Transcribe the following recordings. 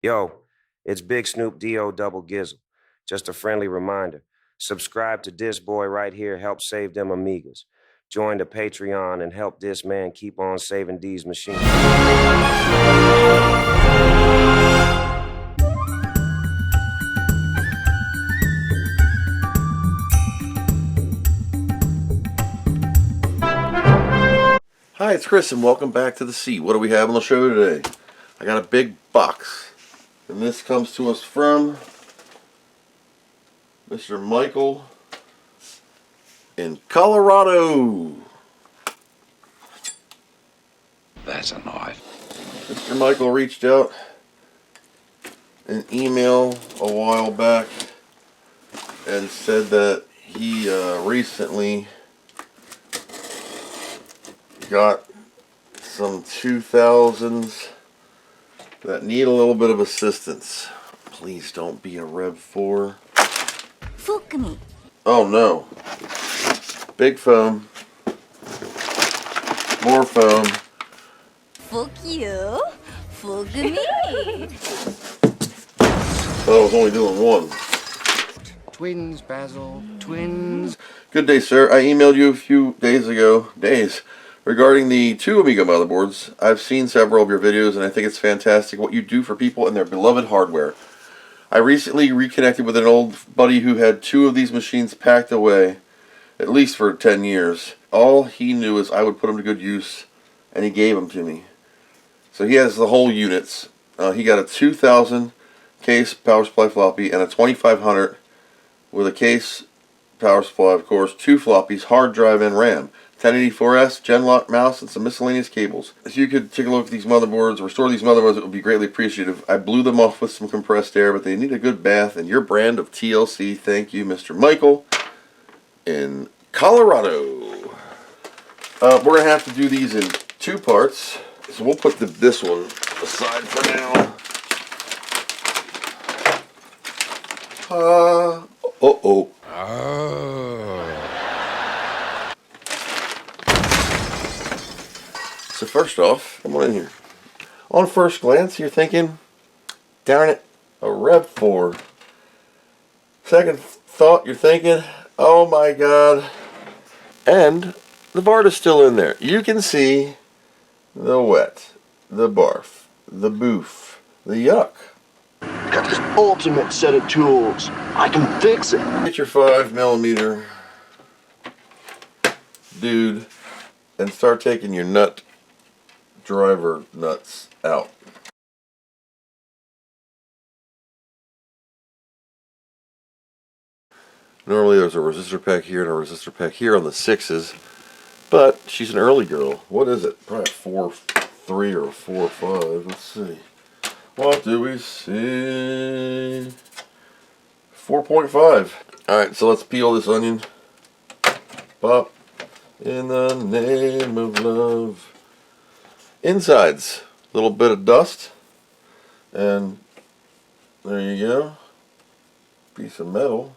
Yo, it's Big Snoop D.O. Double Gizzle. Just a friendly reminder. Subscribe to this boy right here, help save them Amigas. Join the Patreon and help this man keep on saving these machines. Hi, it's Chris and welcome back to the C. What do we have on the show today? I got a big box, and this comes to us from Mr. Michael in Colorado. That's a knife. Mr. Michael reached out an email a while back and said that he recently got some 2000s that need a little bit of assistance. Please don't be a Rev4. Fume. Oh no. Big foam. More foam. Fuck you. Fuck me. Thought I was only doing one. Twins, Basil. Twins. Good day, sir. I emailed you a few days ago, regarding the two Amiga motherboards. I've seen several of your videos and I think it's fantastic what you do for people and their beloved hardware. I recently reconnected with an old buddy who had two of these machines packed away, at least for 10 years. All he knew is I would put them to good use, and he gave them to me. So he has the whole units. He got a 2000 case power supply floppy and a 2500 with a case power supply, of course, two floppies, hard drive, and RAM. 1084S, Genlock mouse, and some miscellaneous cables. If you could take a look at these motherboards, restore these motherboards, it would be greatly appreciative. I blew them off with some compressed air, but they need a good bath, and your brand of TLC. Thank you, Mr. Michael in Colorado. We're going to have to do these in two parts, so we'll put this one aside for now. Uh-oh. So first off, come on in here. On first glance, you're thinking, darn it, a Rev4. Second thought, you're thinking, oh my god. And the Varta's still in there. You can see the wet, the barf, the boof, the yuck. Got this ultimate set of tools. I can fix it. Get your 5mm dude and start taking your driver nuts out. Normally there's a resistor pack here and a resistor pack here on the 6s, but she's an early girl. What is it? Probably a 4.3 or a 4.5. Let's see. What do we see? 4.5. Alright, so let's peel this onion. Pop. In the name of love. Insides, a little bit of dust, and there you go. Piece of metal.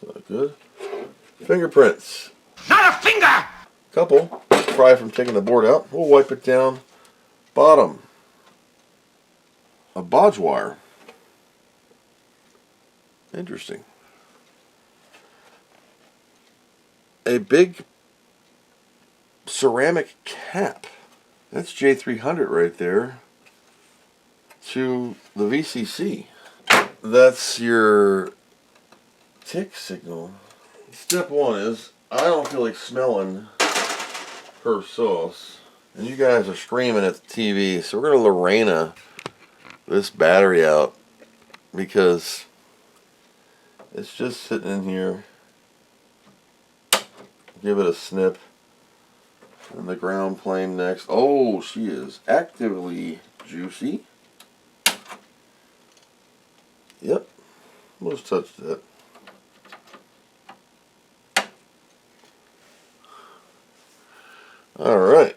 Is that good? Fingerprints. Not a finger! Couple. Probably from taking the board out. We'll wipe it down. Bottom. A bodge wire. Interesting. A big ceramic cap. That's J300 right there to the VCC. That's your tick signal. Step one is, I don't feel like smelling her sauce. And you guys are screaming at the TV, so we're going to Loreana this battery out because it's just sitting in here. Give it a snip. And the ground plane next. Oh, she is actively juicy. Yep. Almost touched that. Alright.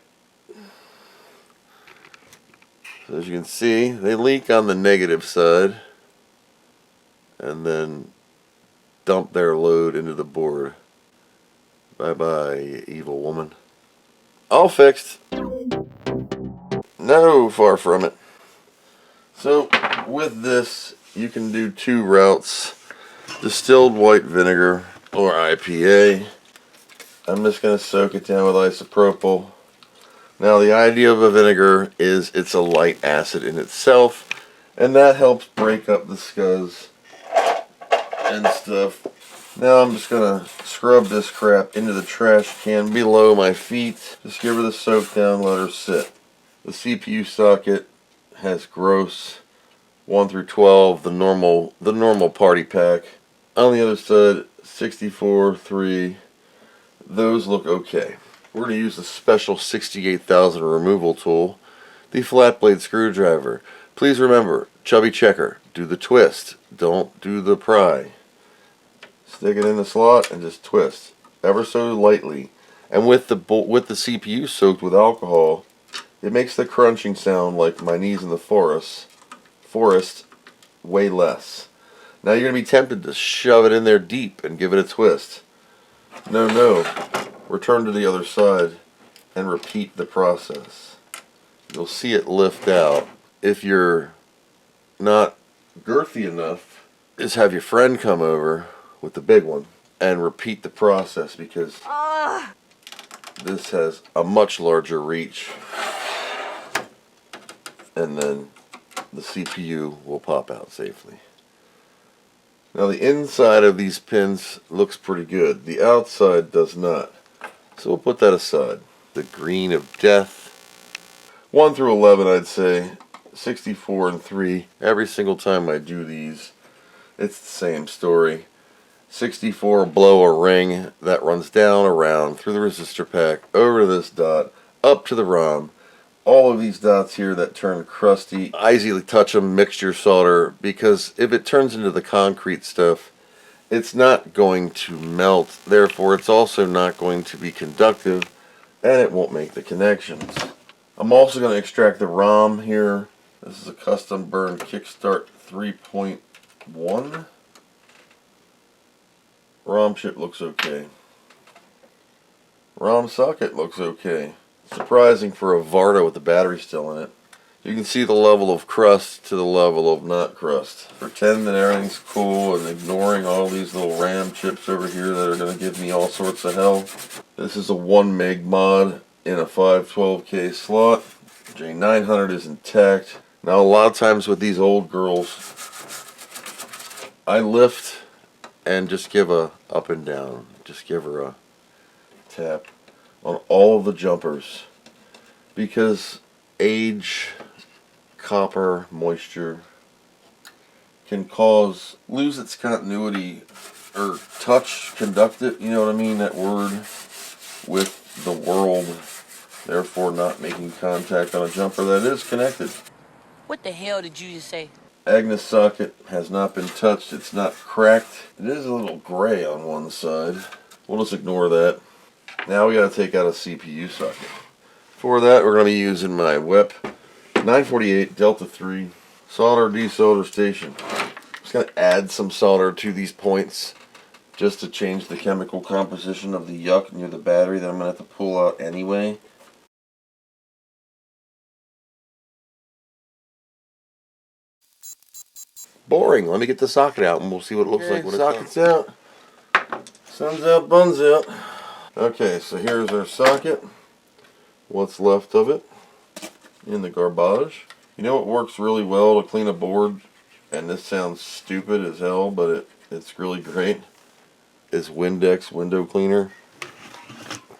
So as you can see, they leak on the negative side and then dump their load into the board. Bye bye, you evil woman. All fixed. No, far from it. So, with this, you can do two routes. Distilled white vinegar or IPA. I'm just going to soak it down with isopropyl. Now the idea of a vinegar is it's a light acid in itself, and that helps break up the scuzz and stuff. Now I'm just going to scrub this crap into the trash can below my feet. Just give her the soak down, let her sit. The CPU socket has gross 1 through 12, the normal party pack. On the other side, 64, 3. Those look okay. We're going to use the special 68,000 removal tool, the flat blade screwdriver. Please remember, chubby checker, do the twist, don't do the pry. Stick it in the slot and just twist, ever so lightly. And with the CPU soaked with alcohol, it makes the crunching sound like my knees in the forest way less. Now you're going to be tempted to shove it in there deep and give it a twist. No. Return to the other side and repeat the process. You'll see it lift out. If you're not girthy enough, just have your friend come over with the big one and repeat the process, because this has a much larger reach, and then the CPU will pop out safely. Now the inside of these pins looks pretty good. The outside does not. So we'll put that aside. The green of death. 1 through 11 I'd say. 64 and 3. Every single time I do these, it's the same story. 64, blow a ring that runs down, around, through the resistor pack, over to this dot, up to the ROM. All of these dots here that turn crusty, I easily touch them, mixture solder, because if it turns into the concrete stuff, it's not going to melt, therefore it's also not going to be conductive, and it won't make the connections. I'm also going to extract the ROM here. This is a custom burn Kickstart 3.1. ROM chip looks okay. ROM socket looks okay. Surprising for a Varta with the battery still in it. You can see the level of crust to the level of not crust. Pretend that everything's cool and ignoring all these little RAM chips over here that are going to give me all sorts of hell. This is a 1 meg mod in a 512K slot. J900 is intact. Now a lot of times with these old girls, I lift and just give a up and down. Just give her a tap on all of the jumpers, because age, copper, moisture can lose its continuity, or conduct it, you know what I mean, that word, with the world, therefore not making contact on a jumper that is connected. What the hell did you just say? Agnes socket has not been touched, it's not cracked. It is a little gray on one side. We'll just ignore that. Now we got to take out a CPU socket. For that, we're going to be using my WEP 948 Delta 3 solder desolder station. I'm just going to add some solder to these points just to change the chemical composition of the yuck near the battery that I'm going to have to pull out anyway. Boring. Let me get the socket out and we'll see what it looks like when it's out. Sun's out, buns out. Okay, so here's our socket. What's left of it in the garbage. You know what works really well to clean a board, and this sounds stupid as hell, but it's really great, is Windex window cleaner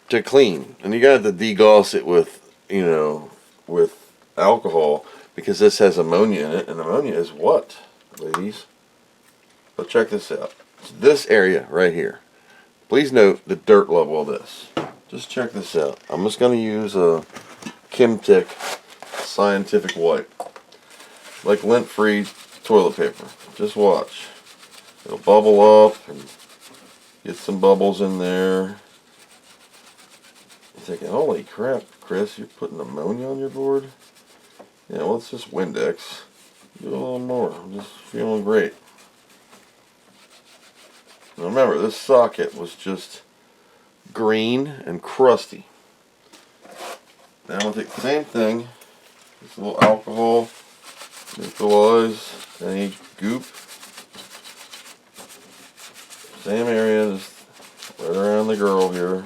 to clean. And you got to degauss it with, with alcohol, because this has ammonia in it, and ammonia is what, ladies? But check this out. It's this area right here. Please note the dirt level of this. Just check this out. I'm just going to use a Kimtech scientific wipe, like lint-free toilet paper. Just watch. It'll bubble up and get some bubbles in there. You're thinking, holy crap, Chris, you're putting ammonia on your board? Yeah, well, it's just Windex. Do a little more. I'm just feeling great. Now remember, this socket was just green and crusty. Now I'm going to take the same thing, just a little alcohol, neutralize any goop. Same area, just right around the girl here.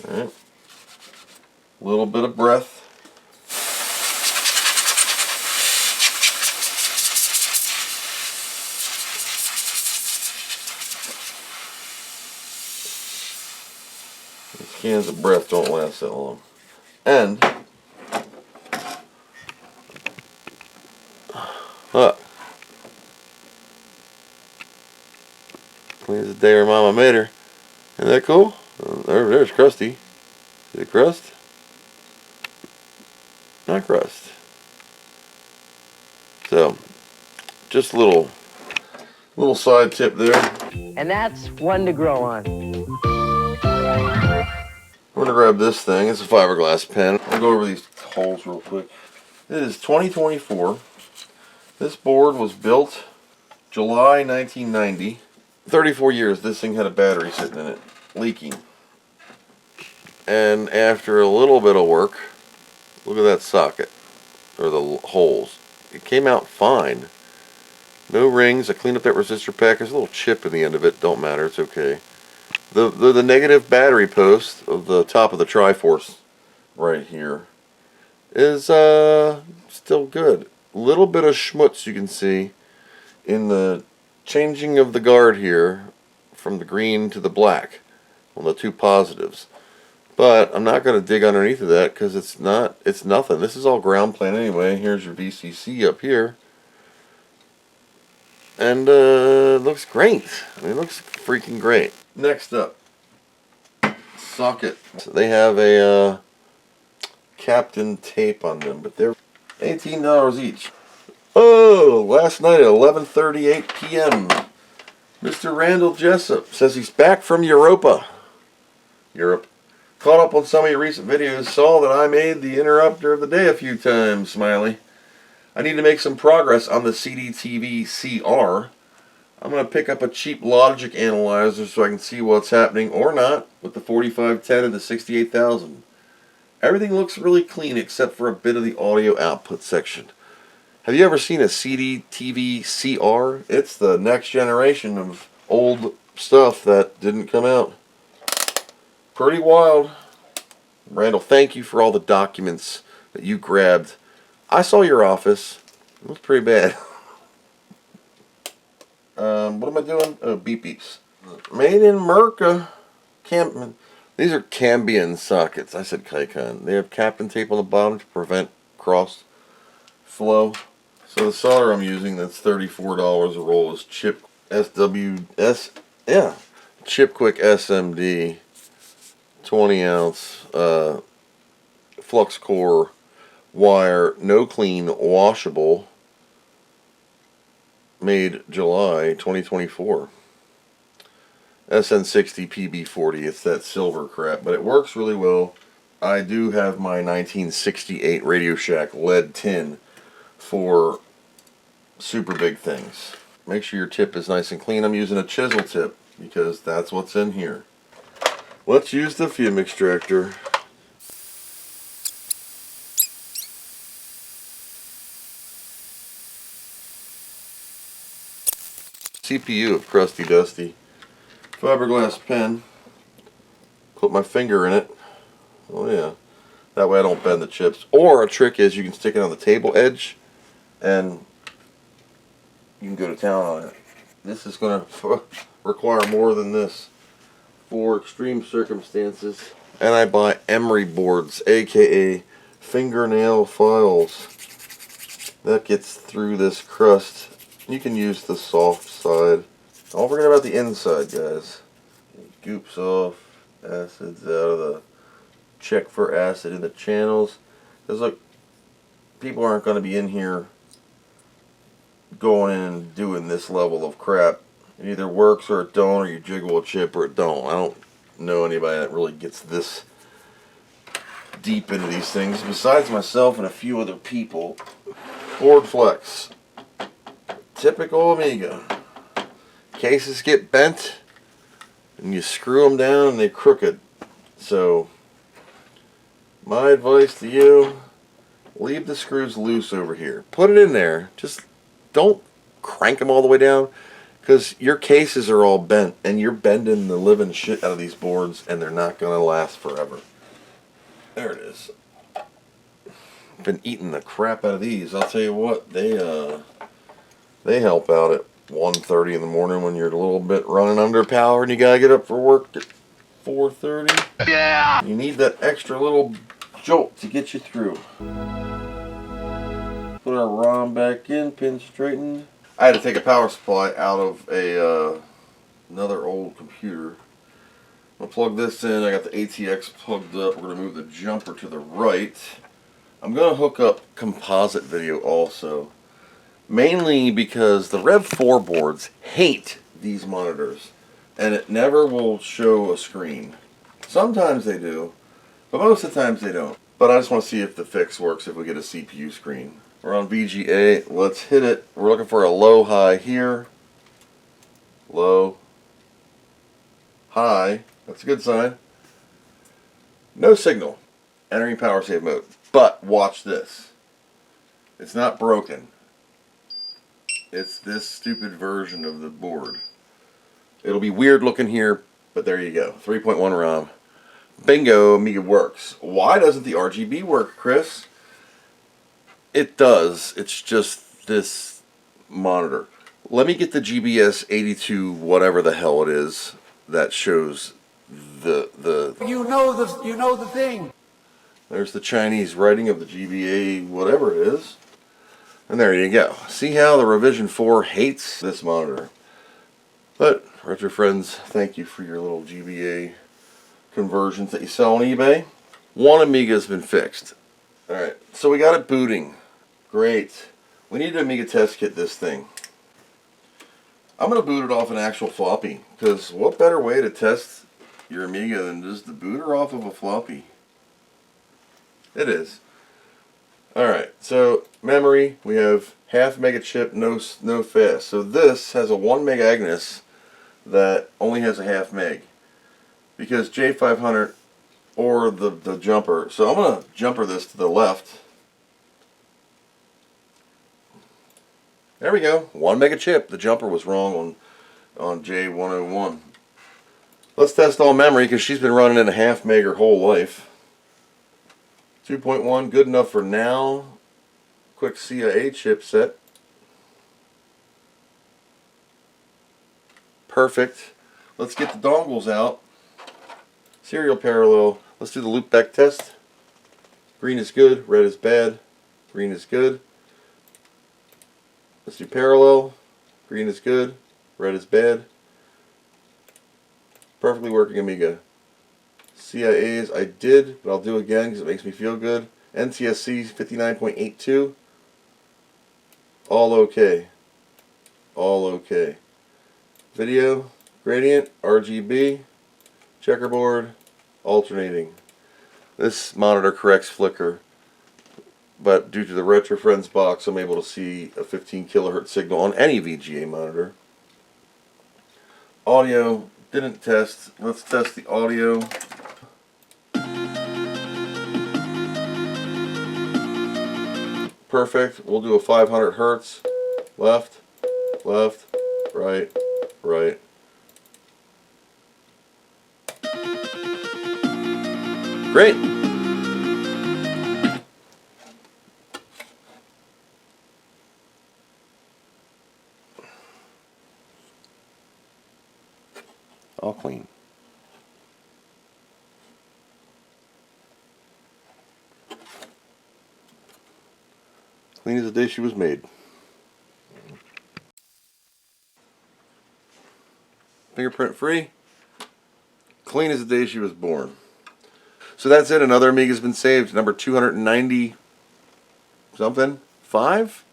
Alright. A little bit of breath. These cans of breath don't last that long. And clean as the day her mama made her. Isn't that cool? There's Krusty. Is it crust? Not crust. So, just a little side tip there. And that's one to grow on. We're gonna grab this thing. It's a fiberglass pen. I'll go over these holes real quick. It is 2024. This board was built July 1990. 34 years this thing had a battery sitting in it, leaking. And after a little bit of work, look at that socket, or the holes. It came out fine. No rings. I cleaned up that resistor pack. There's a little chip in the end of it. Don't matter. It's okay. The negative battery post of the top of the Triforce right here is still good. A little bit of schmutz you can see in the changing of the guard here from the green to the black on the two positives. But I'm not going to dig underneath of that because it's nothing. This is all ground plan anyway. Here's your VCC up here. And it looks great. I mean, it looks freaking great. Next up, socket. So they have a Captain tape on them, but they're $18 each. Oh, last night at 11:38 p.m. Mr. Randall Jessup says he's back from Europe. Caught up on some of your recent videos, saw that I made the interrupter of the day a few times, smiley. I need to make some progress on the CDTV CR. I'm going to pick up a cheap logic analyzer so I can see what's happening or not with the 4510 and the 68000. Everything looks really clean except for a bit of the audio output section. Have you ever seen a CDTV CR? It's the next generation of old stuff that didn't come out. Pretty wild. Randall, thank you for all the documents that you grabbed. I saw your office. It was pretty bad. What am I doing? Oh, beep beeps. Made in Merca. These are Cambian sockets. I said Kaikon. They have Captain tape on the bottom to prevent cross flow. So the solder I'm using, that's $34 a roll, is Chip Chipquik SMD 20 ounce flux core wire, no clean, washable, made July 2024. SN60 PB40, it's that silver crap, but it works really well. I do have my 1968 Radio Shack lead tin for super big things. Make sure your tip is nice and clean. I'm using a chisel tip because that's what's in here. Let's use the fume extractor. CPU of Crusty Dusty. Fiberglass pen. Put my finger in it. Oh yeah. That way I don't bend the chips. Or a trick is you can stick it on the table edge and you can go to town on it. This is going to require more than this for extreme circumstances. And I buy emery boards, aka fingernail files. That gets through this crust. You can use the soft side. Don't forget about the inside, guys. Goops off, acids out of the, check for acid in the channels. Because look, people aren't going to be in here going in and doing this level of crap. It either works or it don't, or you jiggle a chip or it don't. I don't know anybody that really gets this deep into these things besides myself and a few other people. Board flex. Typical Amiga. Cases get bent and you screw them down and they're crooked. So my advice to you leave the screws loose over here. Put it in there. Just don't crank them all the way down, because your cases are all bent and you're bending the living shit out of these boards and they're not going to last forever. There it is. Been eating the crap out of these. I'll tell you what, they help out at 1:30 in the morning when you're a little bit running under power and you gotta get up for work at 4:30. Yeah. You need that extra little jolt to get you through. Put our ROM back in, pin straightened. I had to take a power supply out of another old computer. I'm gonna plug this in. I got the ATX plugged up. We're gonna move the jumper to the right. I'm going to hook up composite video also, mainly because the Rev4 boards hate these monitors, and it never will show a screen. Sometimes they do, but most of the times they don't. But I just want to see if the fix works if we get a CPU screen. We're on VGA, let's hit it. We're looking for a low high here. Low, high, that's a good sign. No signal, entering power save mode. But watch this. It's not broken. It's this stupid version of the board. It'll be weird looking here, but there you go. 3.1 ROM. Bingo, Amiga works. Why doesn't the RGB work, Chris? It does. It's just this monitor. Let me get the GBS 82, whatever the hell it is, that shows the You know the thing. There's the Chinese writing of the GBA, whatever it is. And there you go. See how the Revision 4 hates this monitor. But, Retrofriends, thank you for your little GBA conversions that you sell on eBay. One Amiga has been fixed. Alright, so we got it booting. Great. We need an Amiga test kit this thing. I'm going to boot it off an actual floppy, because what better way to test your Amiga than just to boot her off of a floppy? It is. Alright, so memory, we have half mega chip, no fast. So this has a 1 meg Agnes that only has a half meg. Because J500 or the jumper. So I'm going to jumper this to the left. There we go. 1 mega chip. The jumper was wrong on J101. Let's test all memory because she's been running in a half meg her whole life. 2.1, good enough for now. Quick CIA chipset. Perfect. Let's get the dongles out. Serial parallel. Let's do the loopback test. Green is good, red is bad. Green is good. Let's do parallel. Green is good, red is bad. Perfectly working Amiga. CIAs I did, but I'll do again because it makes me feel good. NTSC 59.82. All okay. All okay. Video, gradient, RGB, checkerboard, alternating. This monitor corrects flicker, but due to the Retrofriends box, I'm able to see a 15 kilohertz signal on any VGA monitor. Audio, didn't test. Let's test the audio. Perfect. We'll do a 500 hertz. Left, left, right, right. Great. All clean. Clean as the day she was made. Fingerprint free. Clean as the day she was born. So that's it. Another Amiga's been saved. Number 290 something? 5?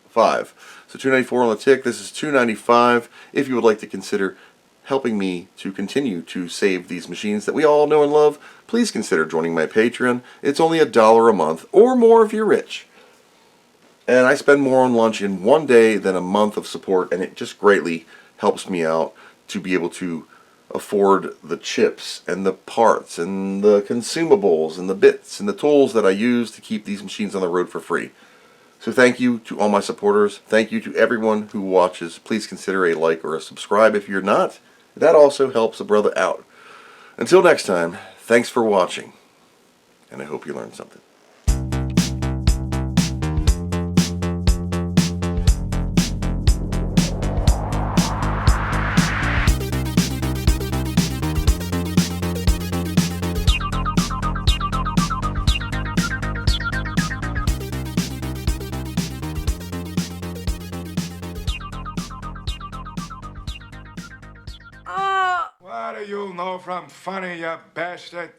5. So 294 on the tick. This is 295. If you would like to consider helping me to continue to save these machines that we all know and love, please consider joining my Patreon. It's only $1 a month or more if you're rich. And I spend more on lunch in one day than a month of support, and it just greatly helps me out to be able to afford the chips and the parts and the consumables and the bits and the tools that I use to keep these machines on the road for free. So thank you to all my supporters. Thank you to everyone who watches. Please consider a like or a subscribe if you're not. That also helps a brother out. Until next time, thanks for watching, and I hope you learned something. What do you know from funny, you bastard?